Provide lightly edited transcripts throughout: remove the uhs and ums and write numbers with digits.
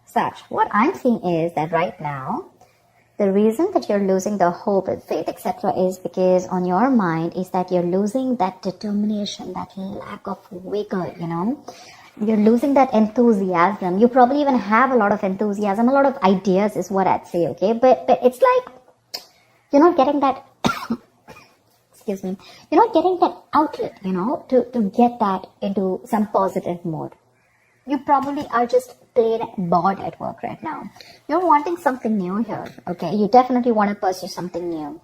Sag, what I'm seeing is that right now, the reason that you're losing the hope and faith, etc., is because on your mind is that you're losing that determination, that lack of vigor, You're losing that enthusiasm. You probably even have a lot of enthusiasm, a lot of ideas is what I'd say, okay? But it's like you're not getting that, excuse me, you're not getting that outlet, to get that into some positive mode. You probably are just plain bored at work right now. You're wanting something new here, okay? You definitely want to pursue something new.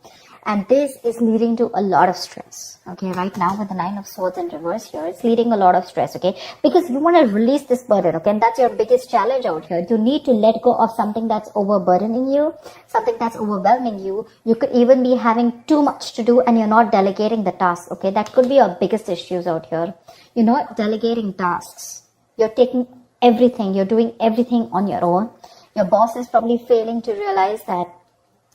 And this is leading to a lot of stress, okay? Right now with the 9 of Swords in reverse here, it's leading a lot of stress, okay? Because you want to release this burden, okay? And that's your biggest challenge out here. You need to let go of something that's overburdening you, something that's overwhelming you. You could even be having too much to do and you're not delegating the tasks, okay? That could be your biggest issues out here. You're not delegating tasks. You're taking everything. You're doing everything on your own. Your boss is probably failing to realize that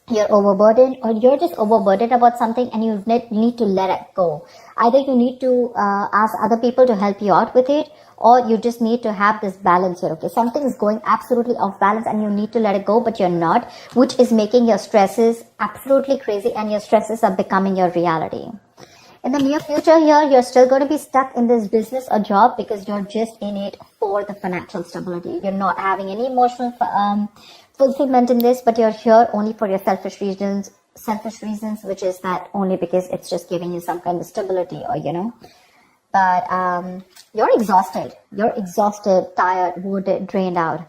you're overburdened, or you're just overburdened about something and you need to let it go. Either you need to ask other people to help you out with it, or you just need to have this balance here, okay? Something is going absolutely off balance and you need to let it go, but you're not, which is making your stresses absolutely crazy and your stresses are becoming your reality. In the near future here, you're still going to be stuck in this business or job because you're just in it for the financial stability. You're not having any emotional fulfillment in this, but you're here only for your selfish reasons, which is that only because it's just giving you some kind of stability, or but you're exhausted, tired, wounded, drained out.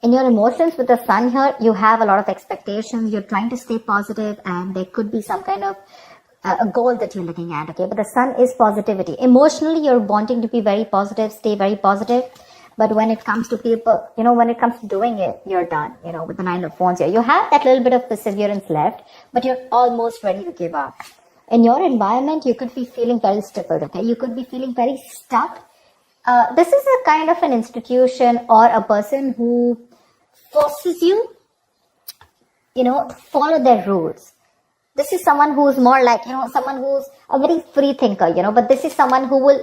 In your emotions with the sun here, you have a lot of expectations. You're trying to stay positive, and there could be some kind of a goal that you're looking at, okay? But the sun is positivity. Emotionally, you're wanting to be very positive, stay very positive. But when it comes to people, when it comes to doing it, you're done, with the 9 of Wands here. You have that little bit of perseverance left, but you're almost ready to give up. In your environment, you could be feeling very stupid, okay? You could be feeling very stuck. This is a kind of an institution or a person who forces you, to follow their rules. This is someone who's more like, someone who's a very free thinker, but this is someone who will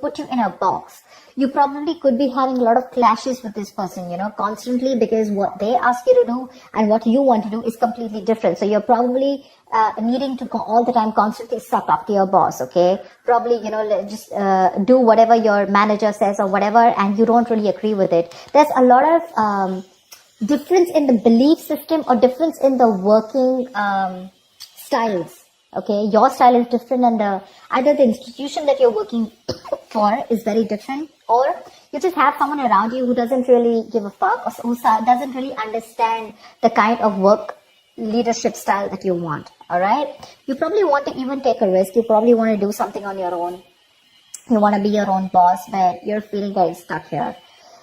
put you in a box. You probably could be having a lot of clashes with this person, constantly, because what they ask you to do and what you want to do is completely different. So you're probably needing to all the time constantly suck up to your boss, okay? Probably, just do whatever your manager says or whatever, and you don't really agree with it. There's a lot of difference in the belief system or difference in the working styles, okay? Your style is different, and either the institution that you're working for is very different, or you just have someone around you who doesn't really give a fuck, or who doesn't really understand the kind of work leadership style that you want, all right? You probably want to even take a risk. You probably want to do something on your own. You want to be your own boss, but you're feeling very stuck here.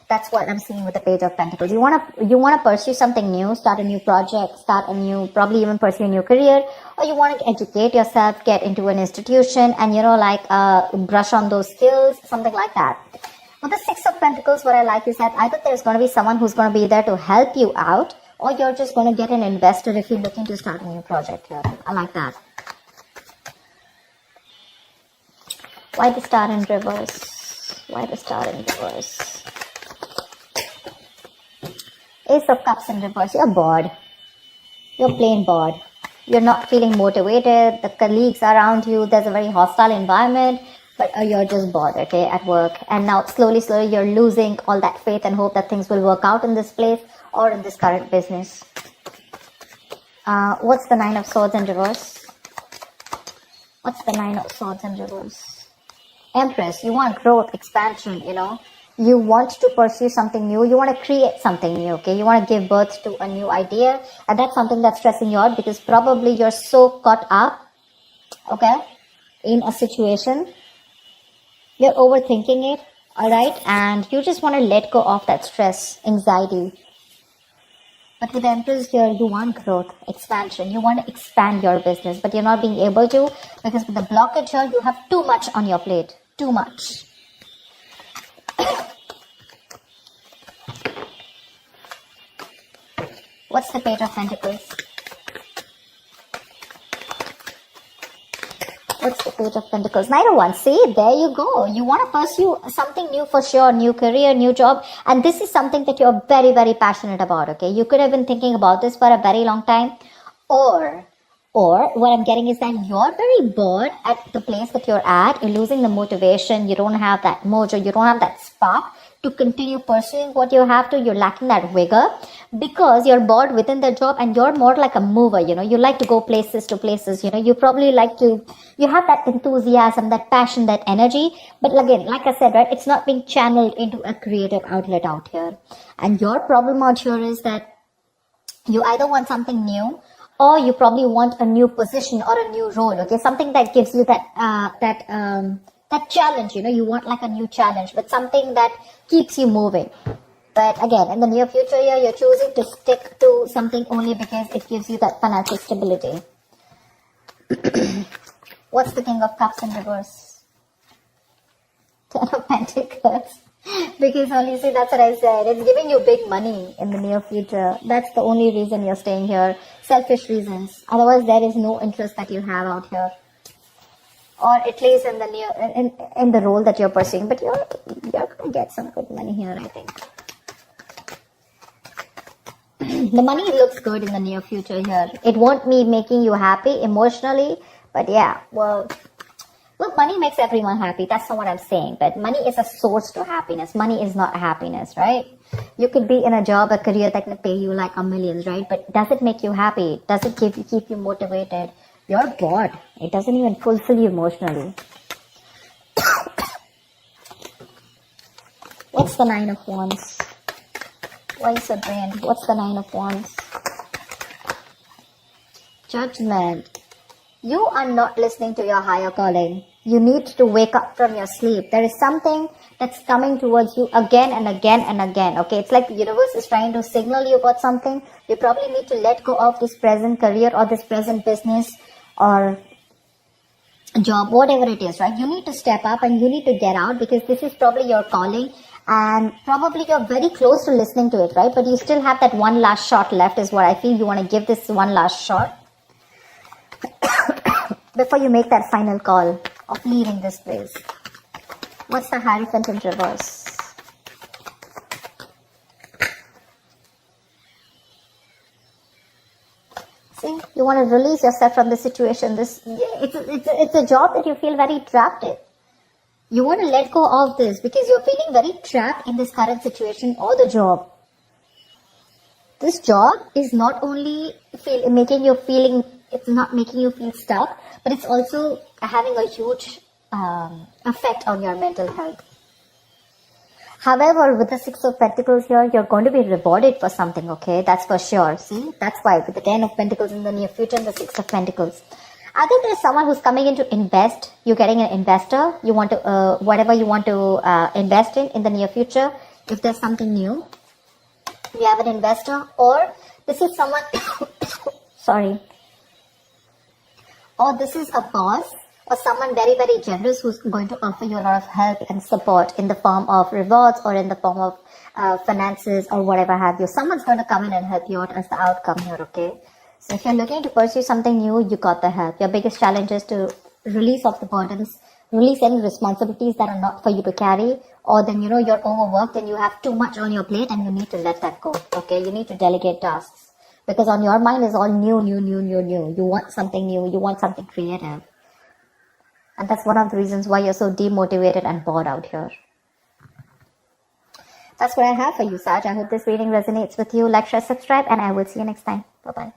That's what I'm seeing with the Page of Pentacles. You want to pursue something new, start a new project, probably even pursue a new career, or you want to educate yourself, get into an institution, and brush on those skills, something like that. With the 6 of Pentacles, what I like is that either there's going to be someone who's going to be there to help you out, or you're just going to get an investor if you're looking to start a new project here. I like that. Why the Star in reverse? Why the Star in reverse? Ace of Cups in reverse. You're bored. You're plain bored. You're not feeling motivated. The colleagues around you, there's a very hostile environment, but you're just bored, okay, at work. And now slowly, you're losing all that faith and hope that things will work out in this place or in this current business. What's the 9 of Swords in reverse? What's the 9 of Swords in reverse? Empress, you want growth, expansion, You want to pursue something new. You want to create something new, okay? You want to give birth to a new idea. And that's something that's stressing you out because probably you're so caught up, okay, in a situation. You're overthinking it, all right? And you just want to let go of that stress, anxiety. But with the Empress here, you want growth, expansion. You want to expand your business, but you're not being able to because with the blockage here, you have too much on your plate. Too much. What's the Page of Pentacles? What's the Page of Pentacles? Knight of Wands. See, there you go. You want to pursue something new for sure. New career, new job. And this is something that you're very, very passionate about, okay? You could have been thinking about this for a very long time. Or what I'm getting is that you're very bored at the place that you're at. You're losing the motivation. You don't have that mojo. You don't have that spark to continue pursuing what you have to. You're lacking that vigor because you're bored within the job, and you're more like a mover. You like to go places to places. You probably you have that enthusiasm, that passion, that energy. But again, like I said, right, it's not being channeled into a creative outlet out here. And your problem out here is that you either want something new, or you probably want a new position or a new role, okay? Something that gives you that challenge, you want like a new challenge, but something that keeps you moving. But again, in the near future here, you're choosing to stick to something only because it gives you that financial stability. What's the King of Cups in reverse? Ten of Pentacles. Because only, see, that's what I said. It's giving you big money in the near future. That's the only reason you're staying here. Selfish reasons. Otherwise, there is no interest that you have out here. Or at least in the in the role that you're pursuing. But you're going to get some good money here, I think. The money looks good in the near future here. It won't be making you happy emotionally. But yeah, well, look, money makes everyone happy. That's not what I'm saying. But money is a source to happiness. Money is not happiness, right? You could be in a job, a career that can pay you like a millions, right? But does it make you happy? Does it keep you motivated? You're bored. It doesn't even fulfill you emotionally. What's the Nine of Wands? Why is it drained? What's the Nine of Wands? Judgment. You are not listening to your higher calling. You need to wake up from your sleep. There is something that's coming towards you again and again and again. Okay, it's like the universe is trying to signal you about something. You probably need to let go of this present career or this present business or job, whatever it is, right? You need to step up and you need to get out because this is probably your calling. And probably you're very close to listening to it, right? But you still have that one last shot left is what I feel. You want to give this one last shot before you make that final call of leaving this place. What's the Hierophant in reverse? See, you want to release yourself from the situation. It's a job that you feel very trapped in. You want to let go of this because you're feeling very trapped in this current situation or the job. This job is not only making you feel stuck, but it's also having a huge effect on your mental health. However, with the Six of Pentacles here, you're going to be rewarded for something, okay? That's for sure. See, that's why with the Ten of Pentacles in the near future and the Six of Pentacles. I think there's someone who's coming in to invest. You're getting an investor. You want to, whatever you want to invest in the near future. If there's something new, you have an investor, or this is someone, sorry, or this is a boss or someone very, very generous who's going to offer you a lot of help and support in the form of rewards or in the form of finances or whatever have you. Someone's going to come in and help you out as the outcome here, okay? So if you're looking to pursue something new, you got the help. Your biggest challenge is to release off the burdens, release any responsibilities that are not for you to carry, or then, you're overworked and you have too much on your plate and you need to let that go, okay? You need to delegate tasks because on your mind is all new. You want something new. You want something creative. And that's one of the reasons why you're so demotivated and bored out here. That's what I have for you, Sag. I hope this reading resonates with you. Like, share, subscribe, and I will see you next time. Bye-bye.